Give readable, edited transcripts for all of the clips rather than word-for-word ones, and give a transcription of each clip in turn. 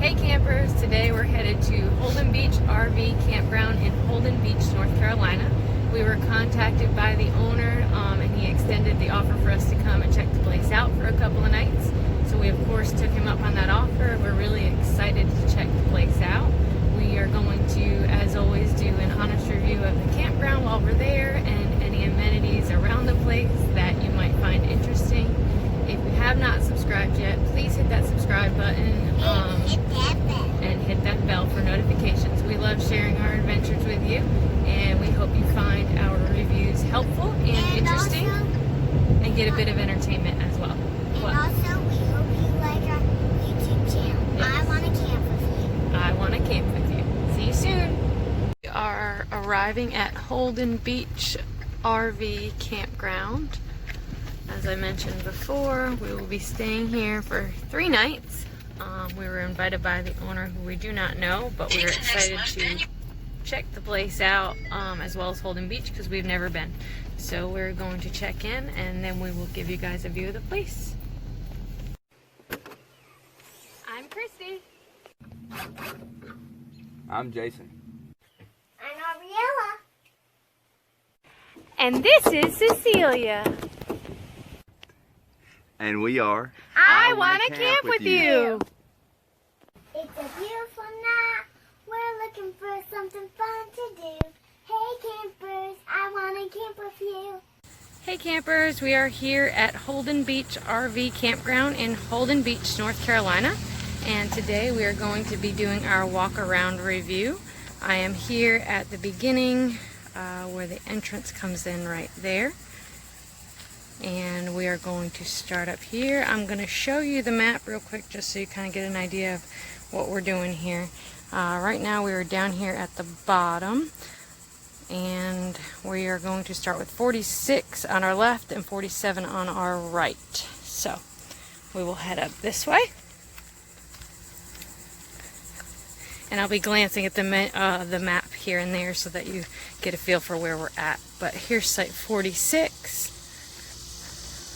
Hey campers, today we're headed to Holden Beach RV Campground in Holden Beach, North Carolina. We were contacted by the owner and he extended the offer for us to come and check the place out for a couple of nights. So we of course took him up on that offer. We're really excited to check the place out. We are going to, as always, do an honest review of the campground while we're there and any amenities around the place that you might find interesting. If you have not subscribed yet, please hit that subscribe button and hit that bell for notifications. We love sharing our adventures with you, and we hope you find our reviews helpful and interesting and get a bit of entertainment as well. Also, we hope you like our YouTube channel. Yes. I Want to Camp With You. I Want to Camp With You. See you soon. We are arriving at Holden Beach RV Campground. As I mentioned before, we will be staying here for 3 nights. We were invited by the owner, who we do not know, but we are excited to check the place out, as well as Holden Beach, because we've never been. So we're going to check in, and then we will give you guys a view of the place. I'm Christy. I'm Jason. I'm Ariella. And this is Cecilia. And we are I Want to Camp With You. It's a beautiful night. We're looking for something fun to do. Hey campers, I want to camp with you. Hey campers, we are here at Holden Beach RV Campground in Holden Beach, North Carolina. And today we are going to be doing our walk around review. I am here at the beginning where the entrance comes in right there. And we are going to start up here. I'm going to show you the map real quick just so you kind of get an idea of what we're doing here. Right now we are down here at the bottom, and we are going to start with 46 on our left and 47 on our right. So we will head up this way. And I'll be glancing at the map here and there so that you get a feel for where we're at. But here's site 46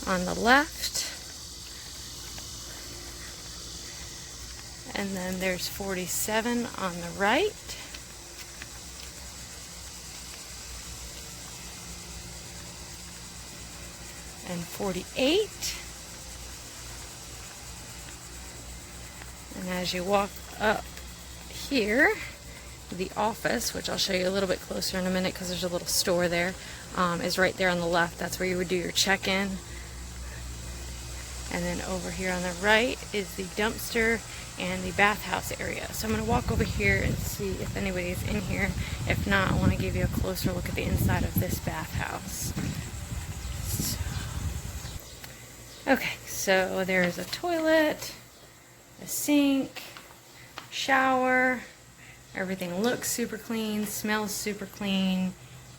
on the left, and then there's 47 on the right, and 48. And as you walk up here, the office, which I'll show you a little bit closer in a minute because there's a little store there, is right there on the left. That's where you would do your check-in. And then over here on the right is the dumpster and the bathhouse area. So I'm going to walk over here and see if anybody's in here. If not, I want to give you a closer look at the inside of this bathhouse. Okay, so there's a toilet, a sink, shower. Everything looks super clean, smells super clean.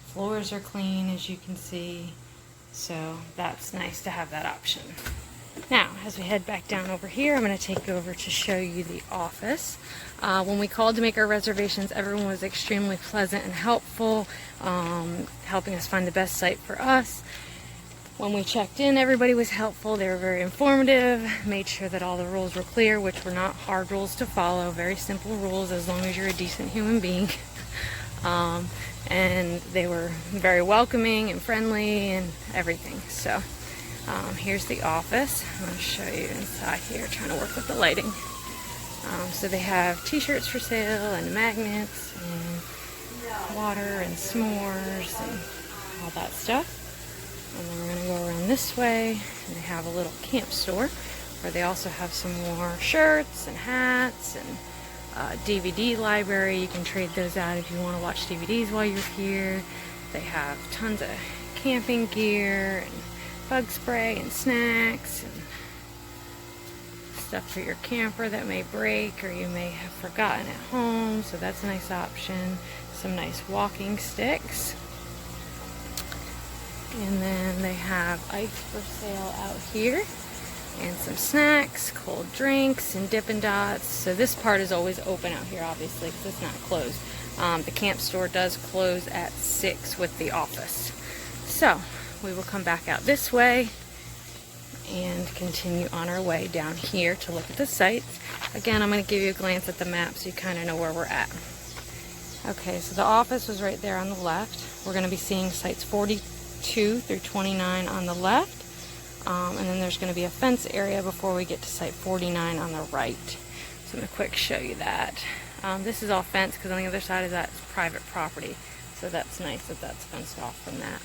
Floors are clean, as you can see. So that's nice to have that option. Now, as we head back down over here, I'm going to take you over to show you the office. When we called to make our reservations, everyone was extremely pleasant and helpful, helping us find the best site for us. When we checked in, everybody was helpful. They were very informative, made sure that all the rules were clear, which were not hard rules to follow, very simple rules as long as you're a decent human being. And they were very welcoming and friendly and everything. So here's the office. I'm going to show you inside here, trying to work with the lighting. So they have t-shirts for sale and magnets and water and s'mores and all that stuff. And then we're going to go around this way, and they have a little camp store where they also have some more shirts and hats and DVD library. You can trade those out if you want to watch DVDs while you're here. They have tons of camping gear and bug spray and snacks and stuff for your camper that may break or you may have forgotten at home, so that's a nice option. Some nice walking sticks. And then they have ice for sale out here and some snacks, cold drinks, and Dippin' Dots. So this part is always open out here, obviously, because it's not closed. The camp store does close at 6 with the office. So we will come back out this way and continue on our way down here to look at the sites. Again, I'm going to give you a glance at the map so you kind of know where we're at. Okay, so the office was right there on the left. We're going to be seeing sites 42 through 29 on the left. And then there's going to be a fence area before we get to site 49 on the right. So I'm going to quick show you that. This is all fenced because on the other side of that is private property. So that's nice that that's fenced off from that.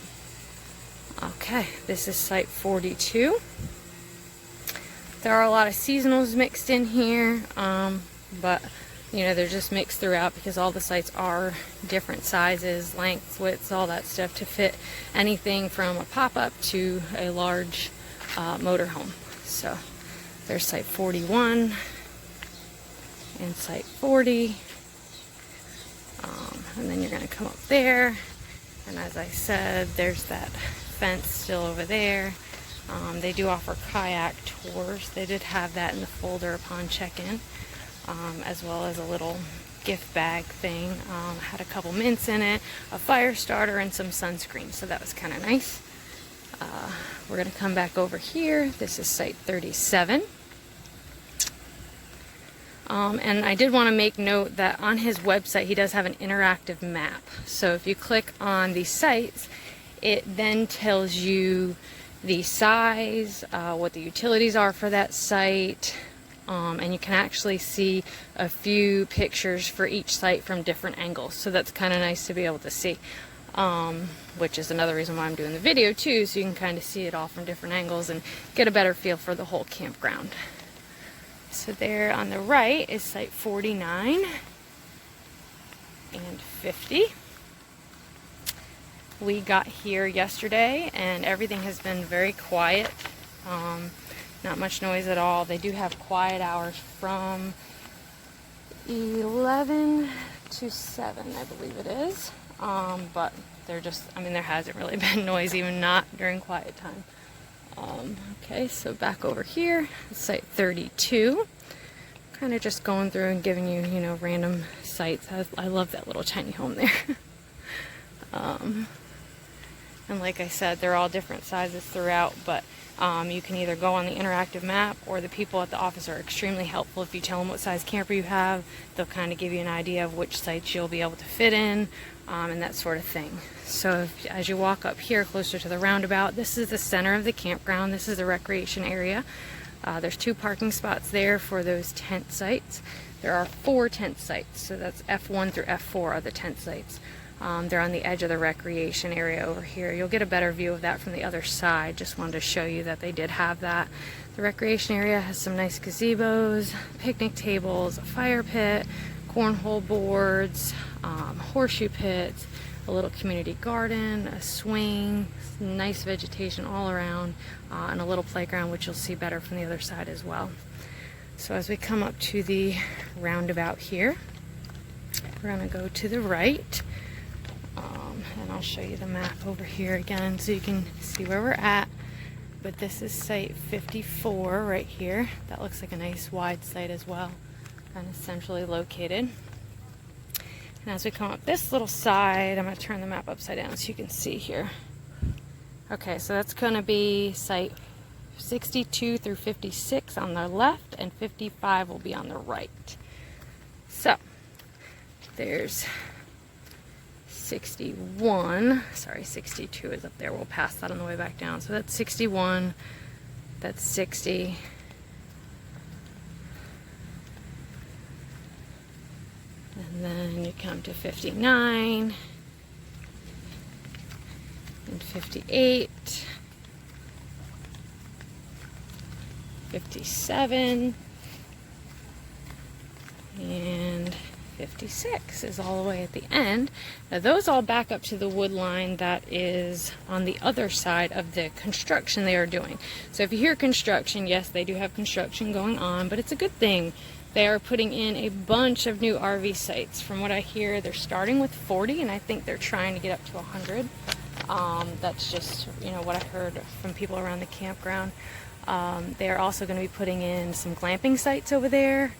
Okay, this is site 42. There are a lot of seasonals mixed in here, but you know, they're just mixed throughout because all the sites are different sizes, lengths, widths, all that stuff to fit anything from a pop-up to a large motorhome. So there's site 41 and site 40. And then you're going to come up there, and as I said, there's that fence still over there. They do offer kayak tours. They did have that in the folder upon check-in, as well as a little gift bag thing. Had a couple mints in it, a fire starter, and some sunscreen, so that was kind of nice. We're going to come back over here. This is site 37. And I did want to make note that on his website he does have an interactive map. So if you click on the sites, it then tells you the size, what the utilities are for that site, and you can actually see a few pictures for each site from different angles. So that's kind of nice to be able to see, which is another reason why I'm doing the video too, so you can kind of see it all from different angles and get a better feel for the whole campground. So there on the right is site 49 and 50. We got here yesterday and everything has been very quiet. Not much noise at all. They do have quiet hours from 11 to 7, I believe it is. But they're just, I mean, there hasn't really been noise, even not during quiet time. Okay, so back over here, site 32. Kind of just going through and giving you, you know, random sites. I love that little tiny home there. And like I said, they're all different sizes throughout, but you can either go on the interactive map, or the people at the office are extremely helpful. If you tell them what size camper you have, they'll kind of give you an idea of which sites you'll be able to fit in, and that sort of thing. So as you walk up here closer to the roundabout, this is the center of the campground. This is the recreation area. There's 2 parking spots there for those tent sites. There are 4 tent sites, so that's F1 through F4 are the tent sites. They're on the edge of the recreation area over here. You'll get a better view of that from the other side. Just wanted to show you that they did have that. The recreation area has some nice gazebos, picnic tables, a fire pit, cornhole boards, horseshoe pits, a little community garden, a swing, nice vegetation all around, and a little playground, which you'll see better from the other side as well. So as we come up to the roundabout here, we're going to go to the right. And I'll show you the map over here again so you can see where we're at. But this is site 54 right here. That looks like a nice wide site as well, kind of centrally located. And as we come up this little side, I'm going to turn the map upside down so you can see here. Okay, so that's going to be site 62 through 56 on the left, and 55 will be on the right. So there's 61, sorry, 62 is up there. We'll pass that on the way back down. So that's 61, that's 60. And then you come to 59 and 58, 57, and 56 is all the way at the end. Now those all back up to the wood line that is on the other side of the construction they are doing. So if you hear construction, yes, they do have construction going on, but it's a good thing. They are putting in a bunch of new RV sites. From what I hear, they're starting with 40, and I think they're trying to get up to 100. That's just, you know, what I heard from people around the campground. They are also going to be putting in some glamping sites over there,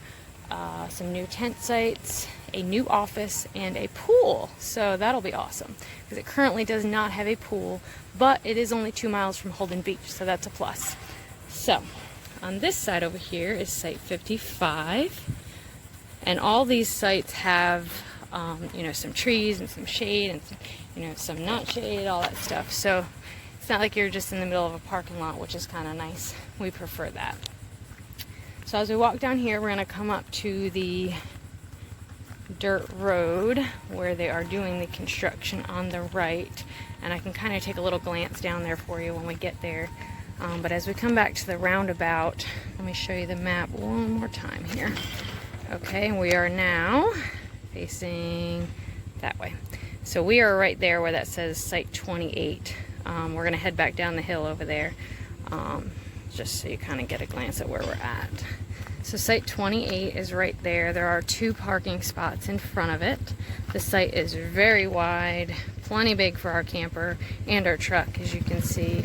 some new tent sites, a new office, and a pool. So that'll be awesome, because it currently does not have a pool, but it is only 2 miles from Holden Beach, so that's a plus. So on this side over here is site 55, and all these sites have you know, some trees and some shade and some, you know, some not shade, all that stuff. So it's not like you're just in the middle of a parking lot, which is kind of nice. We prefer that. So as we walk down here, we're going to come up to the dirt road where they are doing the construction on the right, and I can kind of take a little glance down there for you when we get there. But as we come back to the roundabout, let me show you the map one more time here. Okay, we are now facing that way. So we are right there where that says site 28. We're going to head back down the hill over there, just so you kind of get a glance at where we're at. So site 28 is right there. There are 2 parking spots in front of it. The site is very wide, plenty big for our camper and our truck, as you can see.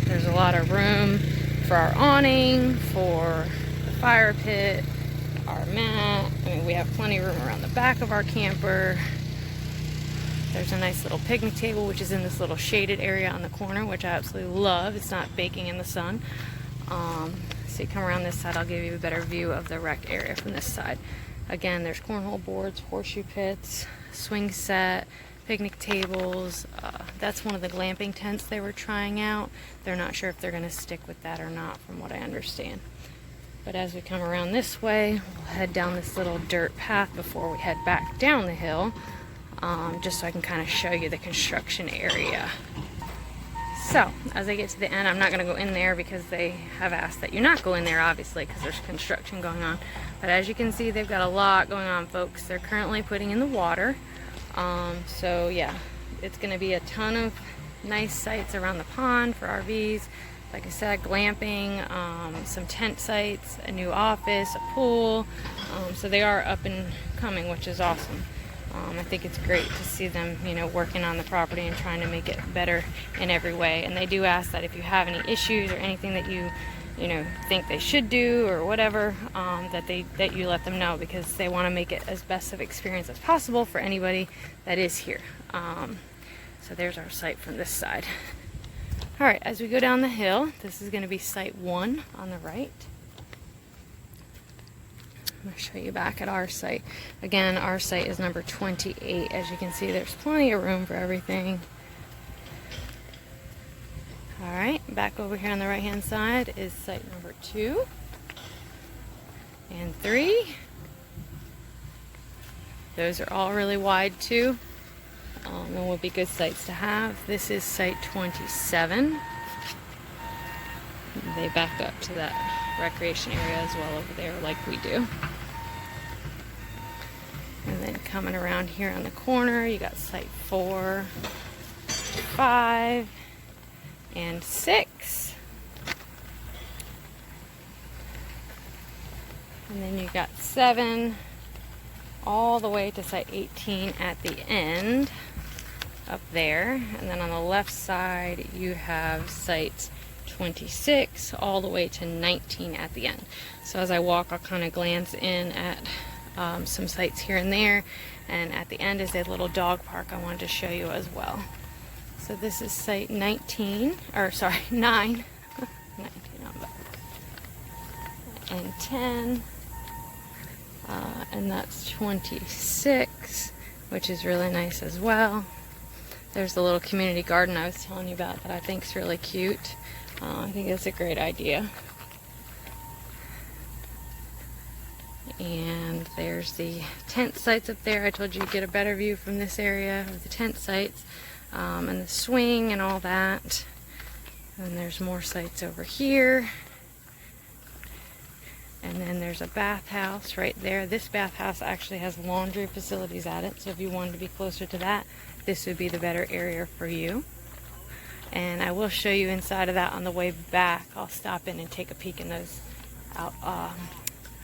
There's a lot of room for our awning, for the fire pit, our mat. I mean, we have plenty of room around the back of our camper. There's a nice little picnic table, which is in this little shaded area on the corner, which I absolutely love. It's not baking in the sun. So you come around this side, I'll give you a better view of the rec area from this side. Again, there's cornhole boards, horseshoe pits, swing set, picnic tables. That's one of the glamping tents they were trying out. They're not sure if they're going to stick with that or not, from what I understand. But as we come around this way, we'll head down this little dirt path before we head back down the hill, just so I can kind of show you the construction area. So, as I get to the end, I'm not going to go in there because they have asked that you not go in there, obviously, because there's construction going on. But as you can see, they've got a lot going on, folks. They're currently putting in the water. So yeah, it's going to be a ton of nice sites around the pond for RVs. Like I said, glamping, some tent sites, a new office, a pool. So they are up and coming, which is awesome. I think it's great to see them, you know, working on the property and trying to make it better in every way. And they do ask that if you have any issues or anything that you know, think they should do or whatever, that you let them know, because they want to make it as best of experience as possible for anybody that is here. So there's our site from this side. All right, as we go down the hill, this is going to be site 1 on the right. I'm going to show you back at our site. Again, our site is number 28. As you can see, there's plenty of room for everything. All right, back over here on the right hand side is site number 2 and 3. Those are all really wide too, and would be good sites to have. This is site 27. They back up to that recreation area as well over there, like we do. And then coming around here on the corner, you got site 4, 5, and 6. And then you got 7 all the way to site 18 at the end up there. And then on the left side you have site 26 all the way to 19 at the end. So as I walk, I'll kind of glance in at some sites here and there, and at the end is a little dog park I wanted to show you as well. So this is site 19, or sorry, 9, 19 on that, and 10, and that's 26, which is really nice as well. There's the little community garden I was telling you about that I think is really cute. I think it's a great idea. And there's the tent sites up there. I told you to get a better view from this area of the tent sites, and the swing and all that. And there's more sites over here. And then there's a bathhouse right there. This bathhouse actually has laundry facilities at it, so if you wanted to be closer to that, this would be the better area for you. And I will show you inside of that on the way back. I'll stop in and take a peek in those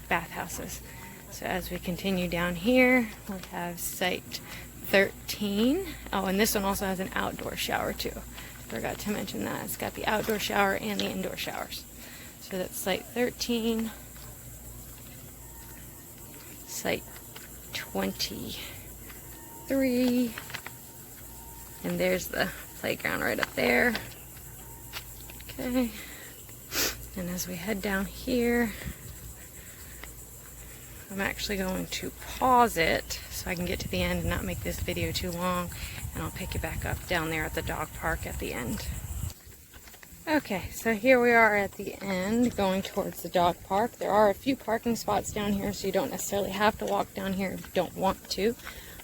bathhouses. So as we continue down here, we have site 13. Oh, and this one also has an outdoor shower too. Forgot to mention that. It's got the outdoor shower and the indoor showers. So that's site 13. Site 23. And there's the playground right up there. Okay, and as we head down here, I'm actually going to pause it so I can get to the end and not make this video too long, and I'll pick you back up down there at the dog park at the end. Okay, so here we are at the end going towards the dog park. There are a few parking spots down here, so you don't necessarily have to walk down here if you don't want to.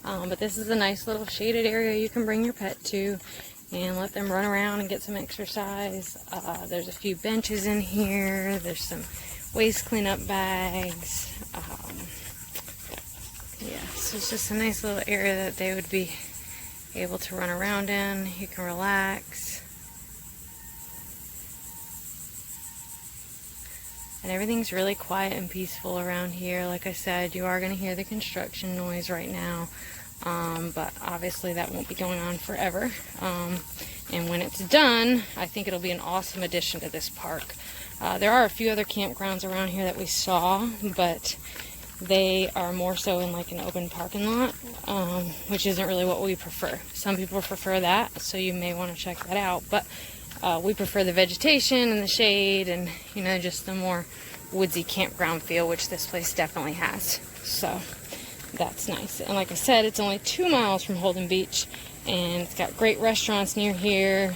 But this is a nice little shaded area you can bring your pet to and let them run around and get some exercise. There's a few benches in here. There's some waste cleanup bags. Yeah, so it's just a nice little area that they would be able to run around in. You can relax. And everything's really quiet and peaceful around here. Like I said, you are going to hear the construction noise right now. But obviously that won't be going on forever. And when it's done, I think it'll be an awesome addition to this park. There are a few other campgrounds around here that we saw, but they are more so in like an open parking lot, which isn't really what we prefer. Some people prefer that, so you may want to check that out. But we prefer the vegetation and the shade and, you know, just the more woodsy campground feel, which this place definitely has. So that's nice. And like I said, it's only 2 miles from Holden Beach, and it's got great restaurants near here,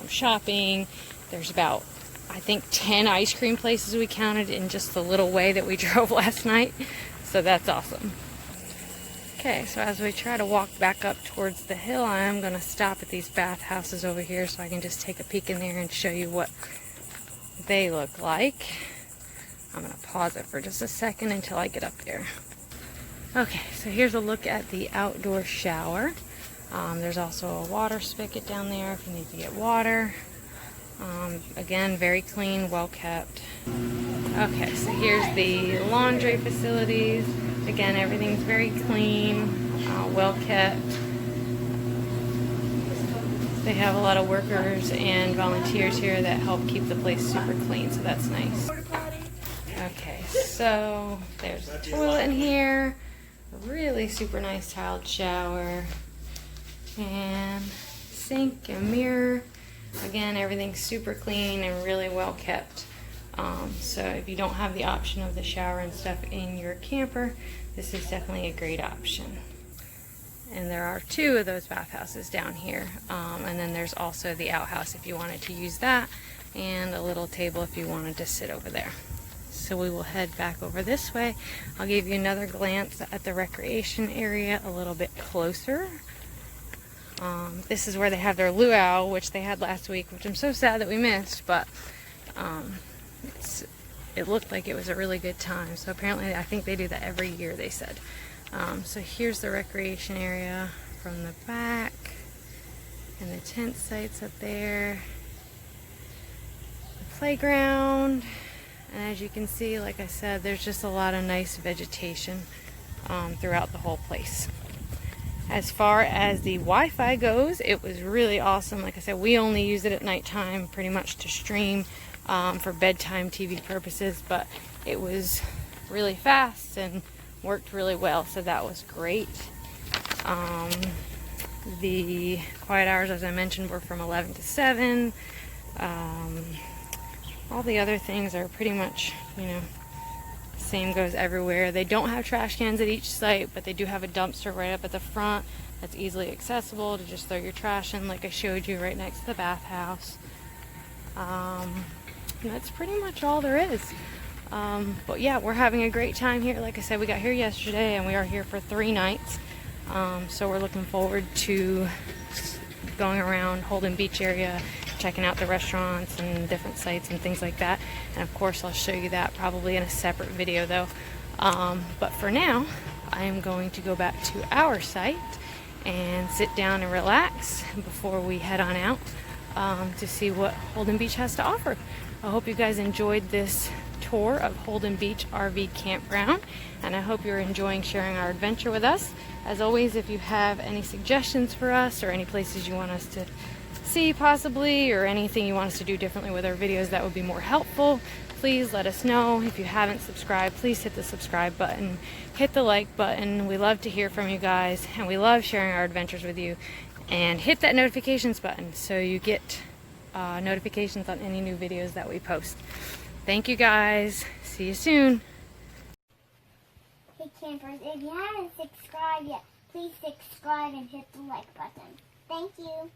shopping. There's about, I think, 10 ice cream places we counted in just the little way that we drove last night. So that's awesome. Okay, so as we try to walk back up towards the hill, I am going to stop at these bathhouses over here so I can just take a peek in there and show you what they look like. I'm going to pause it for just a second until I get up there. Okay, so here's a look at the outdoor shower. There's also a water spigot down there if you need to get water. Again, very clean, well kept. Okay, so here's the laundry facilities. Again, everything's very clean, well kept. They have a lot of workers and volunteers here that help keep the place super clean, so that's nice. Okay, so there's a toilet in here, a really super nice tiled shower, and sink and mirror. Again, everything's super clean and really well kept. So if you don't have the option of the shower and stuff in your camper, this is definitely a great option. And there are 2 of those bathhouses down here. And then there's also the outhouse if you wanted to use that, and a little table if you wanted to sit over there. So we will head back over this way. I'll give you another glance at the recreation area a little bit closer. This is where they have their luau, which they had last week, which I'm so sad that we missed, but it looked like it was a really good time. So apparently I think they do that every year, they said. So here's the recreation area from the back, and the tent sites up there, the playground, and as you can see, like I said, there's just a lot of nice vegetation throughout the whole place. As far as the Wi-Fi goes, it was really awesome. Like I said, we only use it at nighttime pretty much to stream for bedtime TV purposes, but it was really fast and worked really well, so that was great. The quiet hours, as I mentioned, were from 11 to 7. All the other things are pretty much, you know, same goes everywhere. They don't have trash cans at each site, but they do have a dumpster right up at the front that's easily accessible to just throw your trash in, like I showed you, right next to the bathhouse. That's pretty much all there is. But yeah, we're having a great time here. Like I said, we got here yesterday and we are here for 3 nights. So we're looking forward to going around Holden Beach area, checking out the restaurants and different sites and things like that. And of course, I'll show you that probably in a separate video though. But for now, I am going to go back to our site and sit down and relax before we head on out to see what Holden Beach has to offer. I hope you guys enjoyed this tour of Holden Beach RV Campground, and I hope you're enjoying sharing our adventure with us. As always, if you have any suggestions for us or any places you want us to see possibly, or anything you want us to do differently with our videos that would be more helpful, please let us know. If you haven't subscribed, please hit the subscribe button, hit the like button. We love to hear from you guys, and we love sharing our adventures with you. And hit that notifications button so you get notifications on any new videos that we post. Thank you guys. See you soon. Hey campers, if you haven't subscribed yet, please subscribe and hit the like button. Thank you.